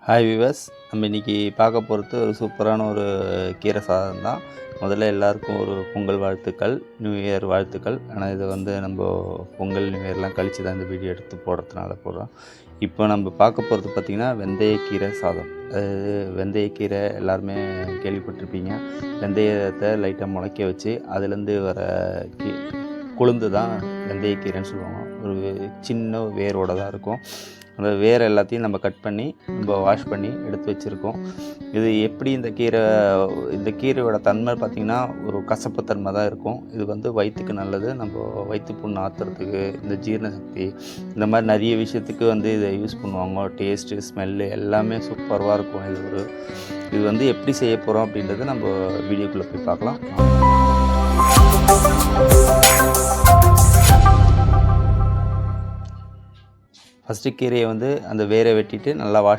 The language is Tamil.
ஹாய் விவர்ஸ், நம்ம இன்றைக்கி பார்க்க போகிறது ஒரு சூப்பரான ஒரு கீரை சாதம் தான். முதல்ல எல்லாருக்கும் ஒரு பொங்கல் வாழ்த்துக்கள், நியூ இயர் வாழ்த்துக்கள். ஆனால் இது நம்ம பொங்கல் நியூ இயர்லாம் கழித்து தான் இந்த வீடியோ எடுத்து போடுறதுனால போடுறோம். இப்போ நம்ம பார்க்க போகிறது பார்த்திங்கன்னா வெந்தயக்கீரை சாதம். அதாவது வெந்தயக்கீரை எல்லாருமே கேள்விப்பட்டிருப்பீங்க. வெந்தயத்தை லைட்டாக முளைக்க வச்சு அதுலேருந்து வர கொழுந்து தான் வெந்தயக்கீரைன்னு சொல்லுவாங்க. ஒரு சின்ன வேரோடு தான் இருக்கும். அந்த வேர் எல்லாத்தையும் நம்ம கட் பண்ணி நம்ம வாஷ் பண்ணி எடுத்து வச்சுருக்கோம். இது எப்படி இந்த கீரையோட தன்மை பார்த்திங்கன்னா ஒரு கசப்புத்தன்மை தான் இருக்கும். இது வயிற்றுக்கு நல்லது. நம்ம வயிற்று புண்ணு ஆற்றுறதுக்கு, இந்த ஜீரண சக்தி, இந்த மாதிரி நிறைய விஷயத்துக்கு இதை யூஸ் பண்ணுவாங்க. டேஸ்ட்டு, ஸ்மெல்லு எல்லாமே சூப்பராக இருக்கும். இது எப்படி செய்ய போகிறோம் அப்படின்றத நம்ம வீடியோக்குள்ளே போய் பார்க்கலாம். ஃபஸ்ட்டு கீரையை அந்த வேரை வெட்டிட்டு நல்லா வாஷ்